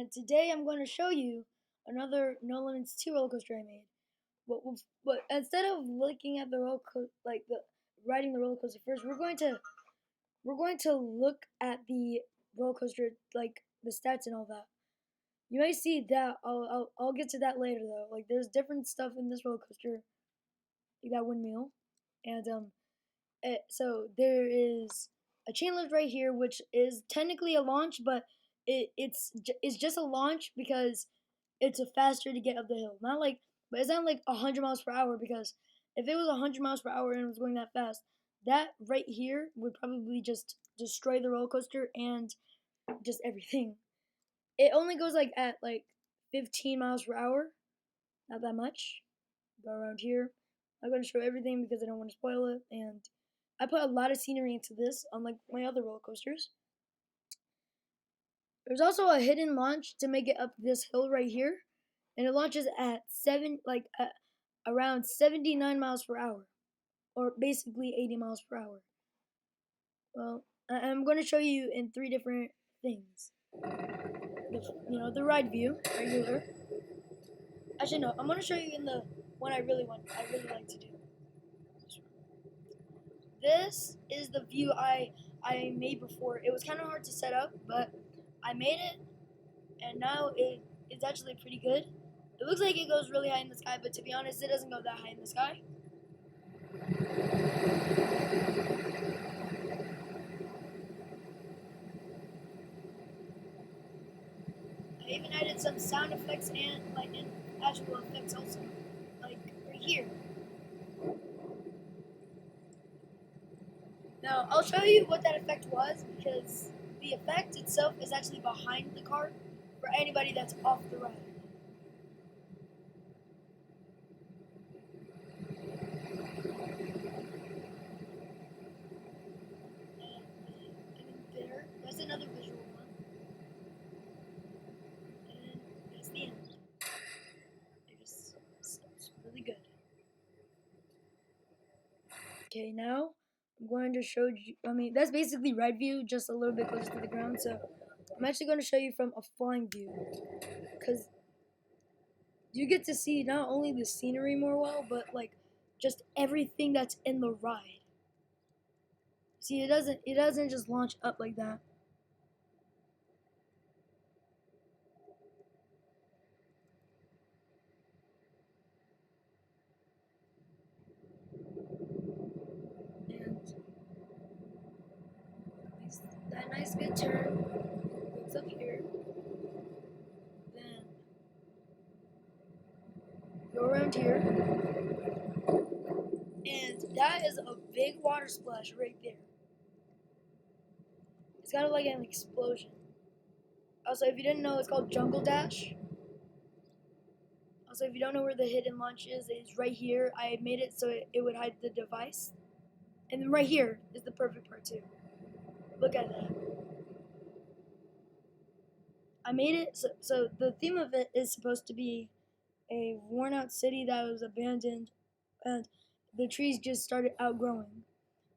and today I'm going to show you another No Limits 2 roller coaster I made. But instead of looking at the roller coaster, like the riding the roller coaster first, we're going to look at the roller coaster, like the stats and all that. You may see that. I'll get to that later though. Like there's different stuff in this roller coaster, like that windmill, and so there is a chain lift right here, which is technically a launch, but it's just a launch because it's a faster to get up the hill. Not like, but it's not like 100 miles per hour, because if it was 100 miles per hour and it was going that fast, that right here would probably just destroy the roller coaster and just everything. It only goes like at like 15 miles per hour, not that much. Go around here. I'm going to show everything because I don't want to spoil it, and I put a lot of scenery into this, unlike my other roller coasters. There's also a hidden launch to make it up this hill right here, and it launches at around 79 miles per hour, or basically 80 miles per hour. Well, I'm going to show you in three different things. The ride view, regular. Actually, no, I'm going to show you in the one I really like to do. This is the view I made before. It was kind of hard to set up, but I made it, and now it's actually pretty good. It looks like it goes really high in the sky, but to be honest, it doesn't go that high in the sky. I even added some sound effects and actual effects also, like right here. Now I'll show you what that effect was, because the effect itself is actually behind the cart for anybody that's off the ride. There's another visual one, and that's the end. It's really good. Okay, now I'm going to show you. I mean, that's basically ride view, just a little bit closer to the ground. So I'm actually going to show you from a flying view, because you get to see not only the scenery more well, but like just everything that's in the ride. See, it doesn't just launch up like that. And that nice good turn goes up here, then go around here, and that is a big water splash right there. It's kind of like an explosion. Also, if you didn't know, it's called Jungle Dash. Also, if you don't know where the hidden launch is, it's right here. I made it so it would hide the device. And then right here is the perfect part too. Look at that. I made it so the theme of it is supposed to be a worn out city that was abandoned, and the trees just started outgrowing.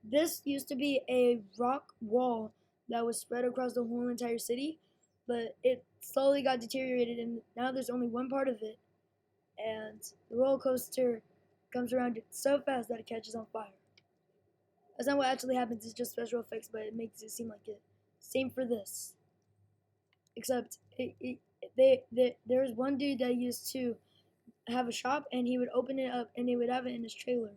This used to be a rock wall that was spread across the whole entire city, but it slowly got deteriorated, and now there's only one part of it, and the roller coaster comes around it so fast that it catches on fire. That's not what actually happens, it's just special effects, but it makes it seem like it. Same for this. Except there's one dude that used to have a shop, and he would open it up and they would have it in his trailer.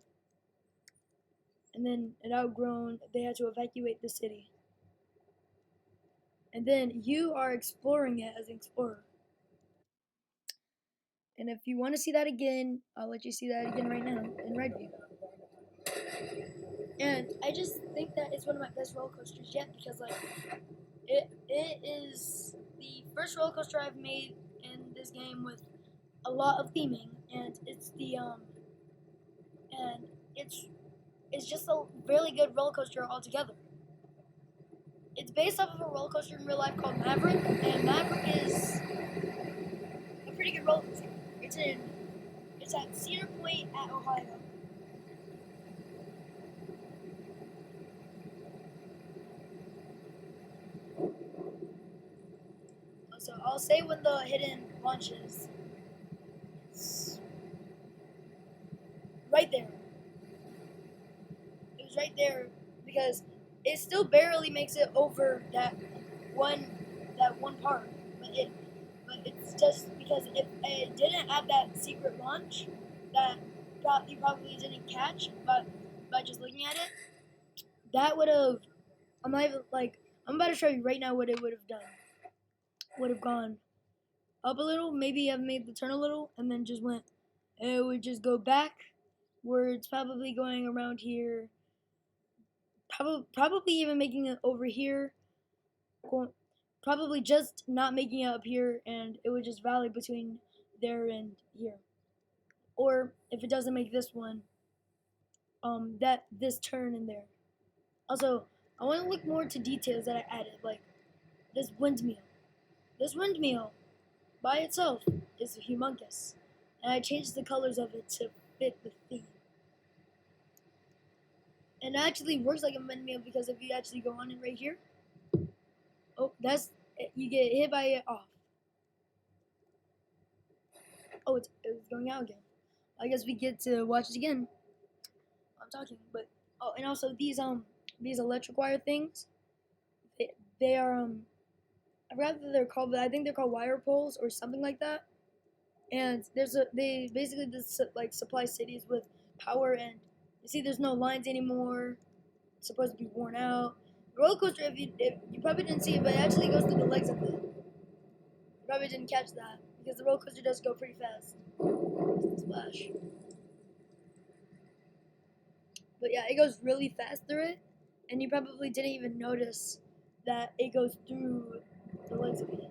And then it outgrown, they had to evacuate the city. And then you are exploring it as an explorer. And if you want to see that again, I'll let you see that again right now in Red View. And I just think that it's one of my best roller coasters yet, because like it is the first roller coaster I've made in this game with a lot of theming, and it's just a really good roller coaster altogether. It's based off of a roller coaster in real life called Maverick, and Maverick is a pretty good roller coaster. It's at Cedar Point at Ohio. So I'll say when the hidden launches. It's right there. It was right there because it still barely makes it over one that one part. But it's just because if it didn't have that secret launch that you probably didn't catch, but by just looking at it, that would have. I'm not even like I'm about to show you right now what it would have done. Would have gone up a little, maybe have made the turn a little, and then just went. It would just go back where it's probably going around here. Probably even making it over here. Probably just not making it up here, and it would just valley between there and here. Or if it doesn't make this one, that this turn in there. Also, I want to look more into details that I added, like this windmill. This windmill by itself is humongous, and I changed the colors of it to fit the theme. And it actually works like a windmill because if you actually go on it right here, oh, you get hit by it off. Oh, it's going out again. I guess we get to watch it again. I'm talking, but oh, and also these electric wire things, they are I forgot what they're called, but I think they're called wire poles or something like that. And they basically just like supply cities with power, and you see there's no lines anymore. It's supposed to be worn out. The roller coaster, if you probably didn't see it, but it actually goes through the legs of it. You probably didn't catch that because the roller coaster does go pretty fast. Splash. But yeah, it goes really fast through it, and you probably didn't even notice that it goes through the legs of it.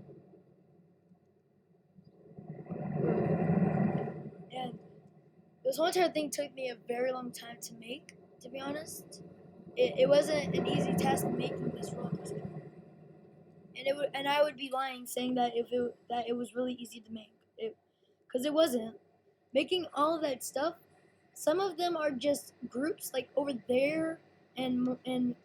And this whole entire thing took me a very long time to make, to be honest. It wasn't an easy task making this roller coaster. And I would be lying saying that it was really easy to make. Because it wasn't. Making all of that stuff, some of them are just groups like over there and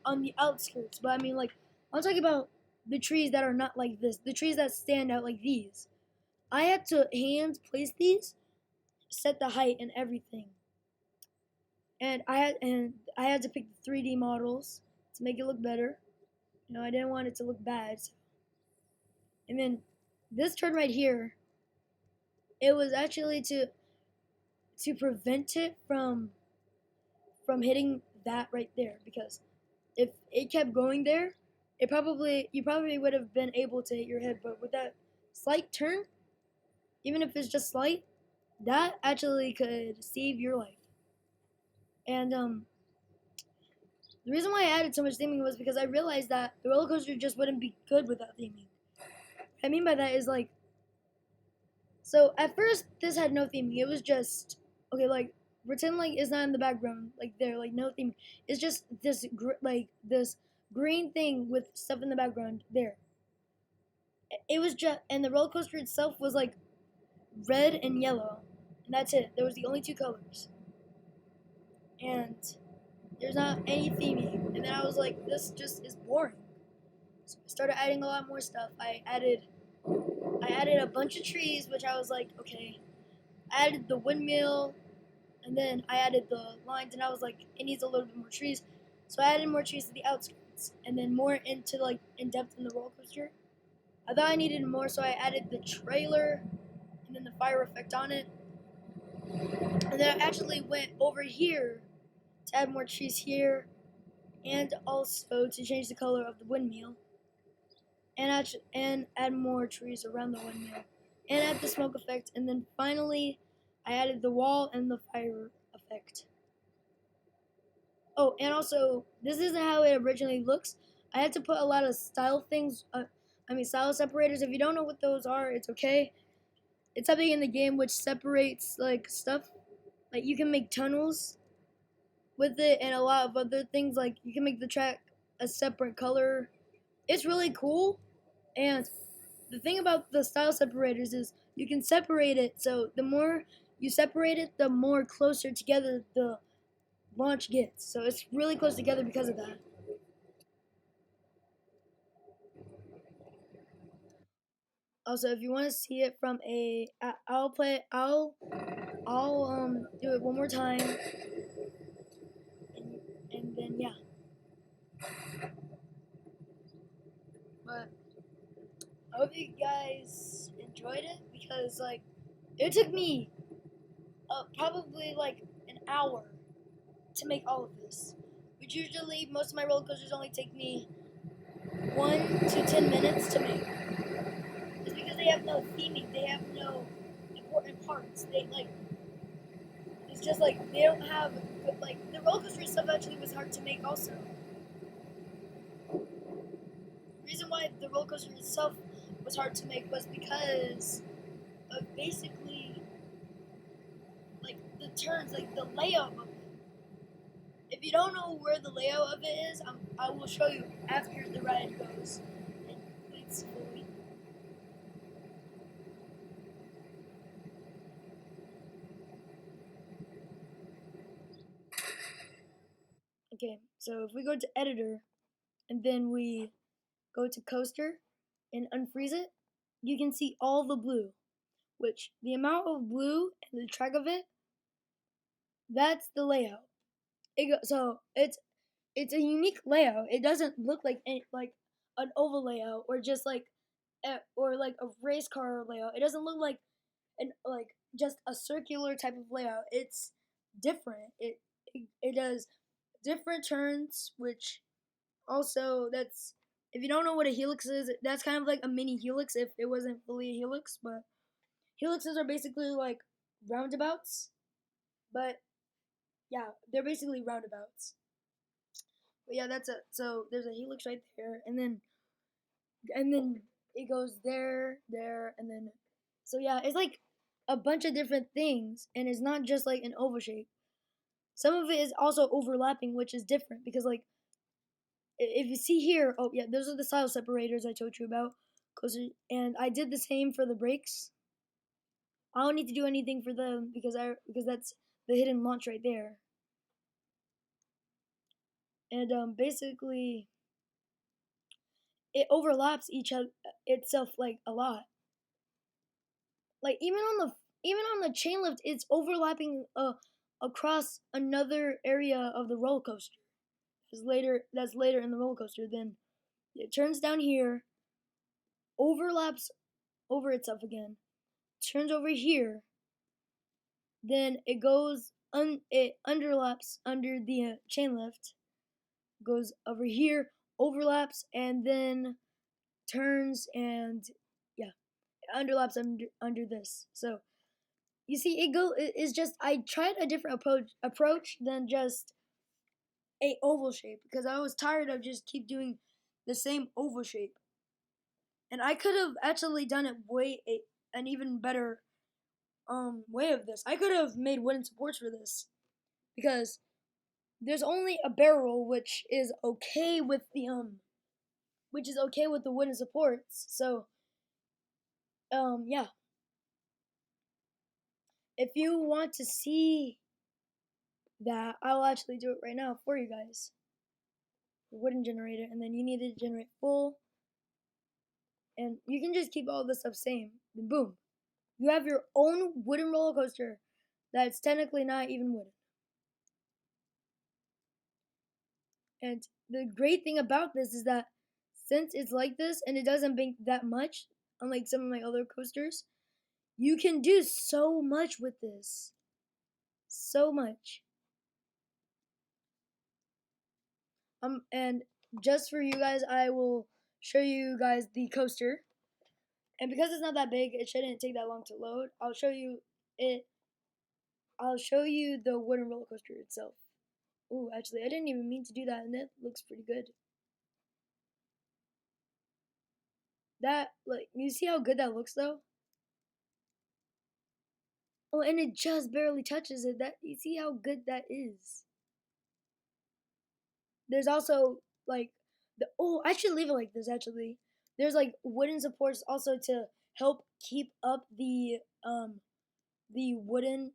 on the outskirts. But I mean, like I'm talking about the trees that are not like this, the trees that stand out like these. I had to hand place these, set the height and everything, and I had to pick the 3D models to make it look better. You know, I didn't want it to look bad. And then this turn right here, it was actually to prevent it from hitting that right there, because if it kept going there, you probably would have been able to hit your head, but with that slight turn, even if it's just slight, that actually could save your life. And the reason why I added so much theming was because I realized that the roller coaster just wouldn't be good without theming. What I mean by that is like, so at first this had no theming. It was just okay, like pretend like it's not in the background, like there, like no theme. It's just this green thing with stuff in the background there. It was just, and the roller coaster itself was like red and yellow, and that's it. There was the only two colors, and there's not any theming. And then I was like, this just is boring. So I started adding a lot more stuff. I added a bunch of trees, which I was like, okay. I added the windmill, and then I added the lines, and I was like, it needs a little bit more trees. So I added more trees to the outskirts, and then more into like in depth in the roller coaster. I thought I needed more, so I added the trailer, and then the fire effect on it. And then I actually went over here to add more trees here, and also to change the color of the windmill, and add more trees around the windmill, and add the smoke effect, and then finally I added the wall and the fire effect. Oh, and also this isn't how it originally looks. I had to put a lot of style things. Style separators. If you don't know what those are, it's okay. It's something in the game which separates like stuff. Like you can make tunnels with it, and a lot of other things. Like you can make the track a separate color. It's really cool. And the thing about the style separators is you can separate it, so the more you separate it, the more closer together the launch gets. So it's really close together because of that. Also, if you want to see it from I'll play. I'll do it one more time, and then yeah. But I hope you guys enjoyed it because like it took me probably like an hour to make all of this. Which usually most of my roller coasters only take me 1 to 10 minutes to make. It's because they have no theming, they have no important parts. They like it's just like they don't have like the roller coaster itself actually was hard to make also. The reason why the roller coaster itself was hard to make was because of basically like the turns, like the layout of it. If you don't know where the layout of it is, I will show you after the ride goes and completes fully. Okay, so if we go to editor and then we go to coaster and unfreeze it, you can see all the blue, which the amount of blue and the track of it, that's the layout. So it's a unique layout. It doesn't look like like an oval layout or just like or like a race car layout. It doesn't look like an like just a circular type of layout. It's different. It does different turns, which also that's if you don't know what a helix is, that's kind of like a mini helix if it wasn't fully a helix. But helixes are basically like roundabouts, but yeah, they're basically roundabouts. But yeah, that's it. So there's a helix right there, and then it goes there, there, and then so yeah, it's like a bunch of different things, and it's not just like an oval shape. Some of it is also overlapping, which is different because like if you see here, oh yeah, those are the style separators I told you about. And I did the same for the brakes. I don't need to do anything for them because that's the hidden launch right there. And basically it overlaps each other itself like a lot. Like even on the chain lift, it's overlapping across another area of the roller coaster. That's later in the roller coaster. Then it turns down here, overlaps over itself again, turns over here, then it goes it underlaps under the chain lift, goes over here, overlaps, and then turns and yeah, underlaps under this. So you see, it is just I tried a different approach than just a oval shape because I was tired of just keep doing the same oval shape, and I could have actually done it an even better way of this. I could have made wooden supports for this because there's only a barrel which is okay with the wooden supports. So yeah, if you want to see that, I'll actually do it right now for you guys. The wooden generator, and then you need to generate full, and you can just keep all this stuff same. Then boom, you have your own wooden roller coaster that's technically not even wooden. And the great thing about this is that since it's like this and it doesn't bank that much, unlike some of my other coasters, you can do so much with this. So much. And just for you guys, I will show you guys the coaster. And because it's not that big, it shouldn't take that long to load. It. I'll show you the wooden roller coaster itself. Ooh, actually, I didn't even mean to do that, and it looks pretty good. That, like, you see how good that looks, though? Oh, and it just barely touches it. That you see how good that is. There's also like I should leave it like this actually. There's like wooden supports also to help keep up the wooden.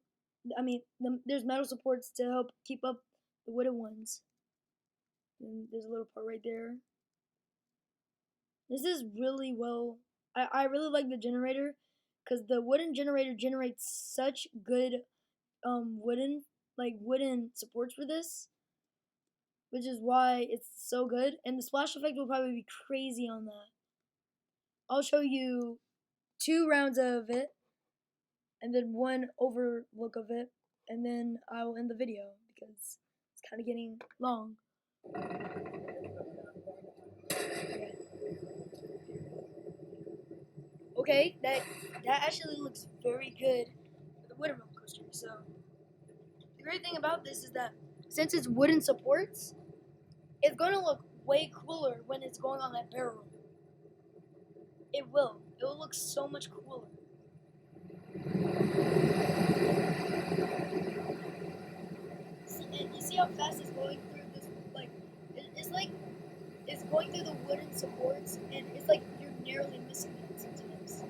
I mean, there's metal supports to help keep up the wooden ones. And there's a little part right there. This is really well I really like the generator because the wooden generator generates such good wooden supports for this, which is why it's so good. And the splash effect will probably be crazy on that. I'll show you 2 rounds of it, and then 1 overlook of it, and then I will end the video because it's kind of getting long. Okay, that actually looks very good for the wooden roller coaster. So the great thing about this is that since it's wooden supports, it's going to look way cooler when it's going on that barrel. It will. It will look so much cooler. And you see how fast it's going through this? It's like it's going through the wooden supports, and it's like you're narrowly missing it sometimes.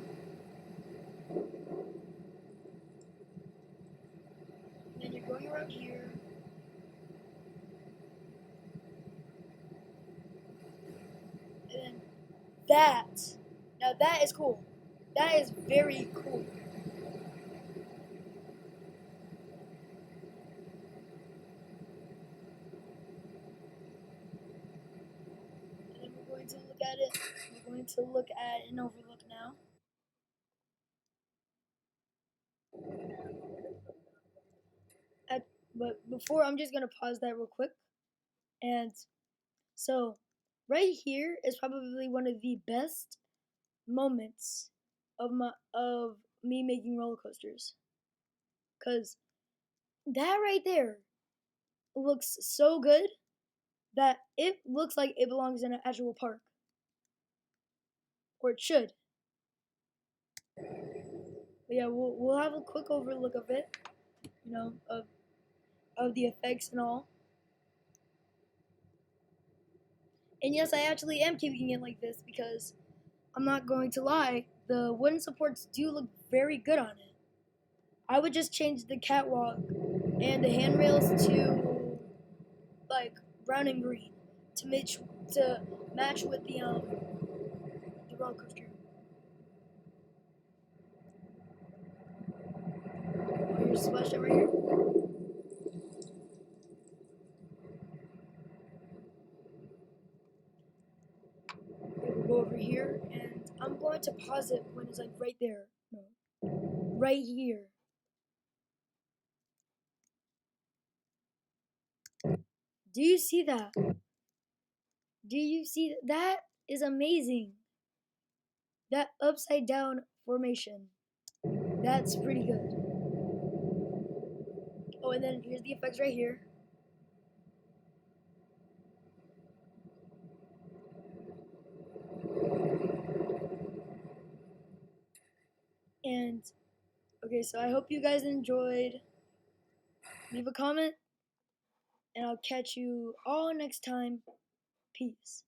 And then you're going around here. And then now that is cool. That is very cool. And then we're going to look at it. We're going to look at an overlook now. But before, I'm just gonna pause that real quick. And so, right here is probably one of the best moments of me making roller coasters, cause that right there looks so good that it looks like it belongs in an actual park, or it should. But yeah, we'll have a quick overlook of it, of the effects and all. And yes, I actually am keeping it like this because I'm not going to lie, the wooden supports do look very good on it. I would just change the catwalk and the handrails to like brown and green to match with the roller coaster. Oh, here's splash right here. We'll go over here, and I'm going to pause it when it's like right there. No, right here. Do you see that? Do you see that? That is amazing. That upside down formation. That's pretty good. Oh, and then here's the effects right here. And okay, so I hope you guys enjoyed. Leave a comment, and I'll catch you all next time. Peace.